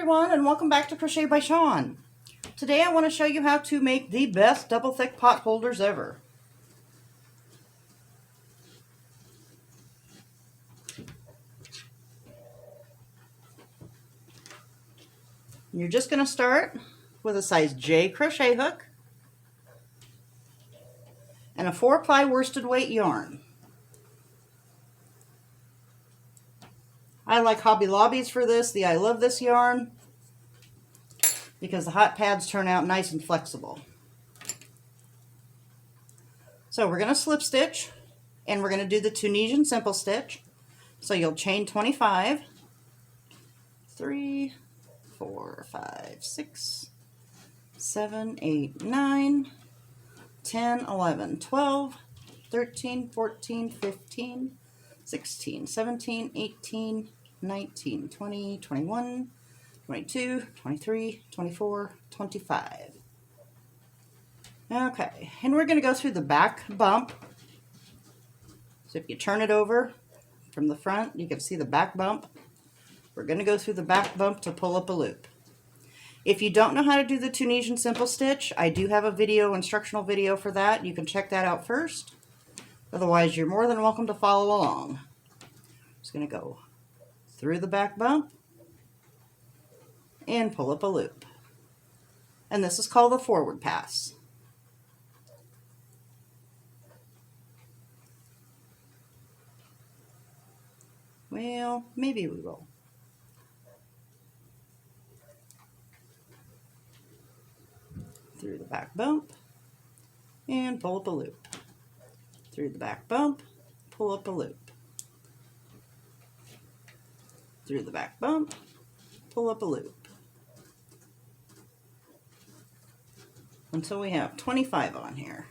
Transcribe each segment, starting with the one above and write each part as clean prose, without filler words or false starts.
everyone, and welcome back to Crochet by Shawn. Today I want to show you how to make the best double thick pot holders ever. You're just going to start with a size J crochet hook and a 4-ply worsted weight yarn. I like Hobby Lobby's for this, the I Love This yarn, because the hot pads turn out nice and flexible. So we're going to slip stitch, and we're going to do the Tunisian simple stitch. So you'll chain 25, 3, 4, 5, 6, 7, 8, 9, 10, 11, 12, 13, 14, 15, 16, 17, 18, 19, 20, 21, 22, 23, 24, 25. Okay, and we're going to go through the back bump. So if you turn it over from the front, you can see the back bump. We're going to go through the back bump to pull up a loop. If you don't know how to do the Tunisian simple stitch, I do have a video, instructional video for that. You can check that out first. Otherwise, you're more than welcome to follow along. Just going to go through the back bump and pull up a loop. And this is called the forward pass. Well, maybe we will. Through the back bump and pull up a loop. Through the back bump, pull up a loop. Through the back bump, pull up a loop. Until we have 25 on here.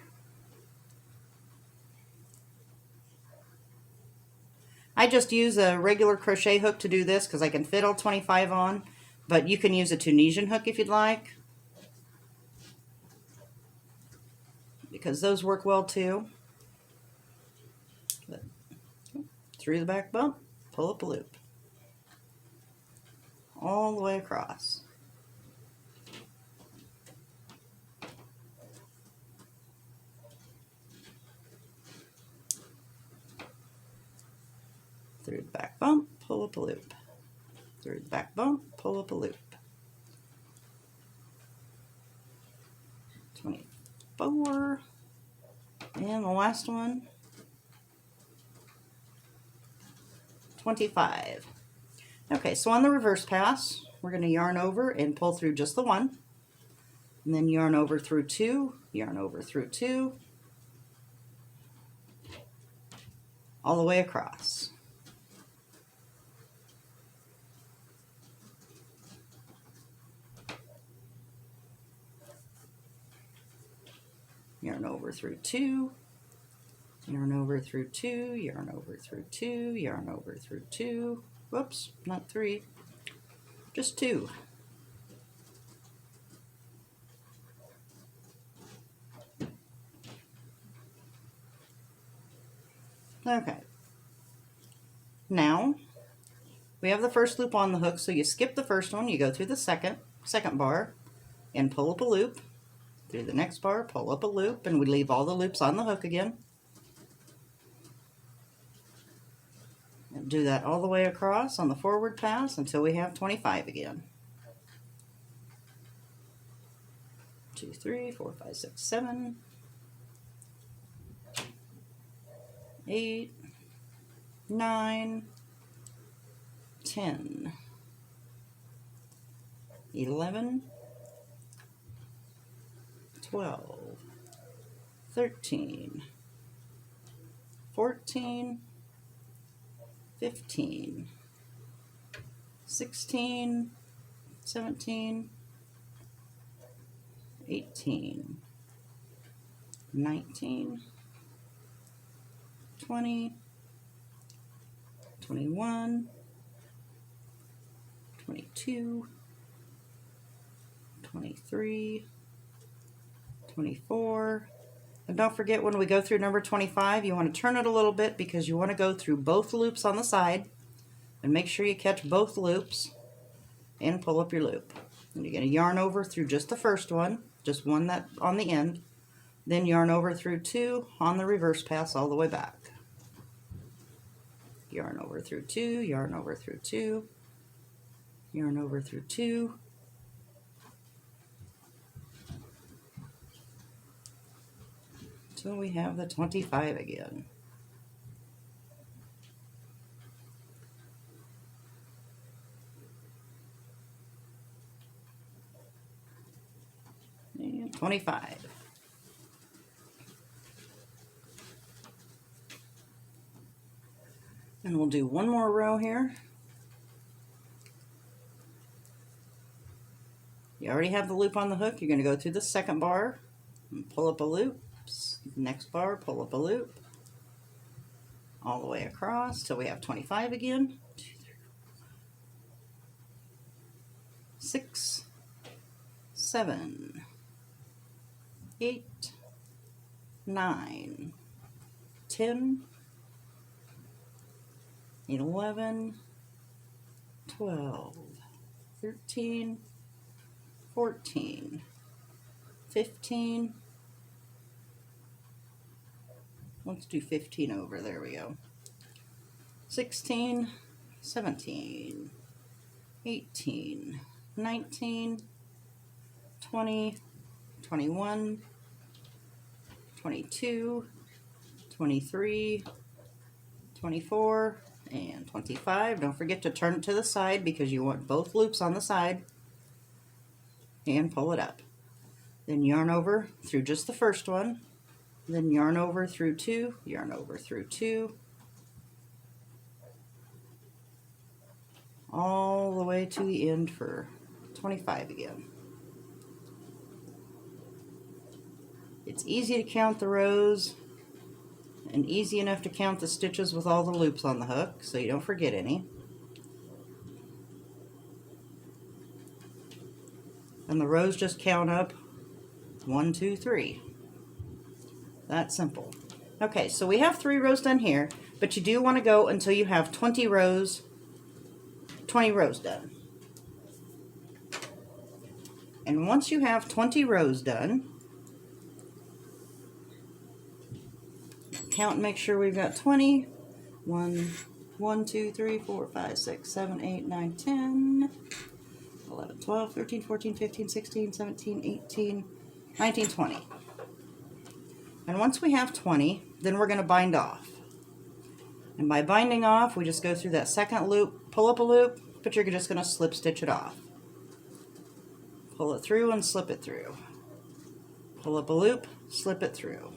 I just use a regular crochet hook to do this because I can fit all 25 on, but you can use a Tunisian hook if you'd like, because those work well too. But through the back bump, pull up a loop. All the way across. Through the back bump, pull up a loop. Through the back bump, pull up a loop. 24. And the last one, 25. Okay, so on the reverse pass, we're going to yarn over and pull through just the one. And then yarn over through 2, yarn over through 2, all the way across. Yarn over through 2, yarn over through 2, yarn over through 2, yarn over through 2, whoops, not 3, just 2. Okay, now we have the first loop on the hook, so you skip the first one, you go through the second bar and pull up a loop. Through the next bar, pull up a loop, and we leave all the loops on the hook again. And do that all the way across on the forward pass until we have 25 again. 2, 3, 4, 5, 6, 7, 8, 9, 10, 11, 12, 13, 14, 15, 16, 17, 18, 19, 20, 21, 22, 23, 24, and don't forget when we go through number 25, you want to turn it a little bit because you want to go through both loops on the side and make sure you catch both loops. and pull up your loop. And you're going to yarn over through just the first one, just one that on the end, then yarn over through 2 on the reverse pass all the way back. Yarn over through 2, yarn over through 2, yarn over through 2, until we have the 25 again. And 25. And we'll do one more row here. You already have the loop on the hook. You're going to go through the second bar and pull up a loop. Next bar, pull up a loop. All the way across till we have 25 again. 2, 3, 6, 7, 8, 9, 10, 11, 12, 13, 14, 15. Let's do 15 over. There we go. 16, 17, 18, 19, 20, 21, 22, 23, 24, and 25. Don't forget to turn it to the side because you want both loops on the side. And pull it up. Then yarn over through just the first one. Then yarn over through 2, yarn over through 2, all the way to the end for 25 again. It's easy to count the rows and easy enough to count the stitches with all the loops on the hook so you don't forget any. And the rows just count up 1, 2, 3. That simple. Okay, so we have 3 rows done here, but you do want to go until you have 20 rows done. And once you have 20 rows done, count and make sure we've got 20. 1, 2, 3, 4, 5, 6, 7, 8, 9, 10, 11, 12, 13, 14, 15, 16, 17, 18, 19, 20. And once we have 20, then we're going to bind off. And by binding off, we just go through that second loop, pull up a loop, but you're just going to slip stitch it off. Pull it through and slip it through. Pull up a loop, slip it through.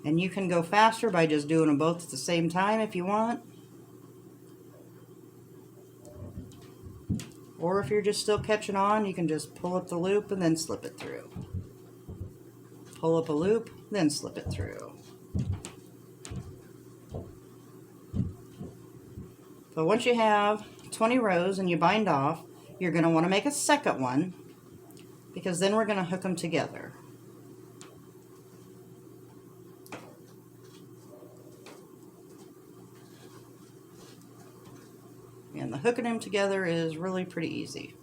And you can go faster by just doing them both at the same time if you want. Or if you're just still catching on, you can just pull up the loop and then slip it through. Pull up a loop, then slip it through. So once you have 20 rows and you bind off, you're going to want to make a second one because then we're going to hook them together. And the hooking them together is really pretty easy.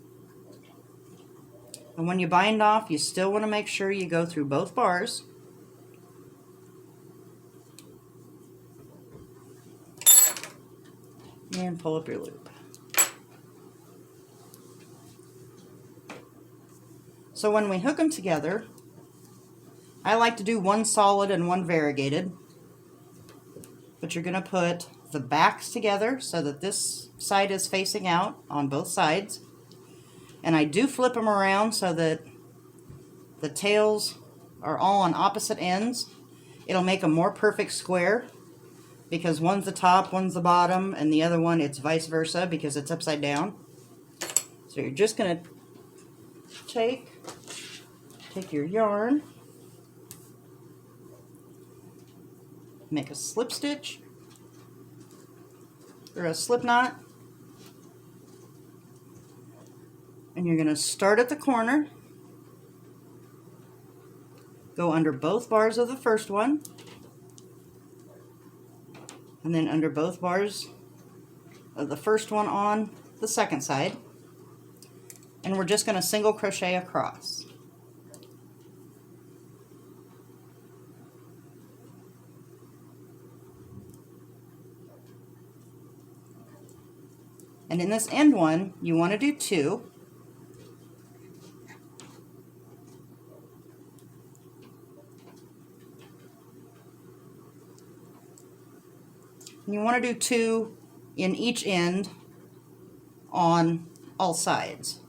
And when you bind off, you still want to make sure you go through both bars. And pull up your loop. So when we hook them together, I like to do one solid and one variegated. But you're going to put the backs together so that this side is facing out on both sides. And I do flip them around so that the tails are all on opposite ends. It'll make a more perfect square because one's the top, one's the bottom, and the other one it's vice versa because it's upside down. So you're just going to take your yarn, make a slip stitch or a slip knot, and you're going to start at the corner, go under both bars of the first one, and then under both bars of the first one on the second side, and we're just going to single crochet across. And in this end one, you want to do 2. And you want to do 2 in each end on all sides.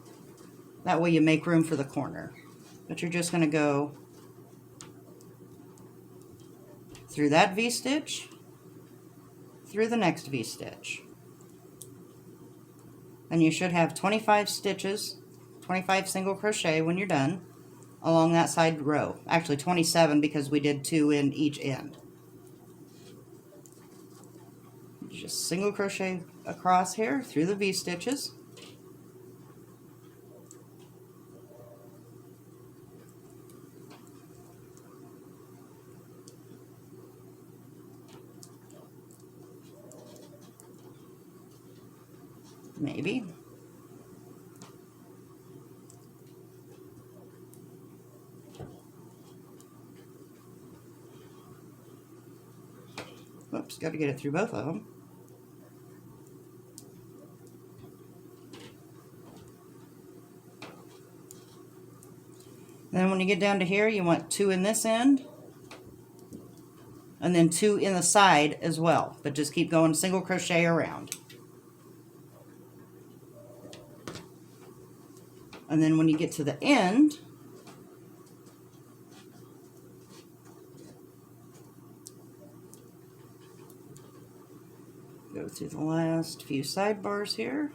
That way you make room for the corner. But you're just going to go through that V-stitch, through the next V-stitch. And you should have 25 stitches, 25 single crochet when you're done along that side row. Actually 27 because we did 2 in each end. Just single crochet across here through the V-stitches. Maybe. Whoops, got to get it through both of them. Then when you get down to here, you want 2 in this end, and then 2 in the side as well, but just keep going single crochet around. And then when you get to the end, go through the last few sidebars here.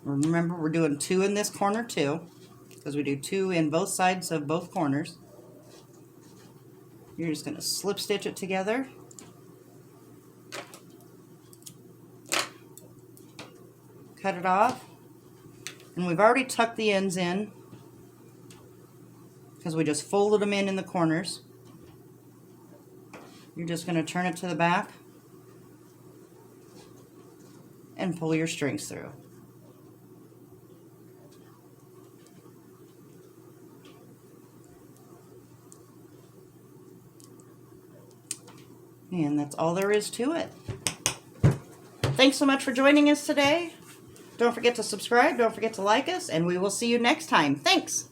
Remember, we're doing 2 in this corner too, because we do 2 in both sides of both corners. You're just going to slip stitch it together. Cut it off. And we've already tucked the ends in because we just folded them in the corners. You're just going to turn it to the back and pull your strings through. And that's all there is to it. Thanks so much for joining us today. Don't forget to subscribe, don't forget to like us, and we will see you next time. Thanks!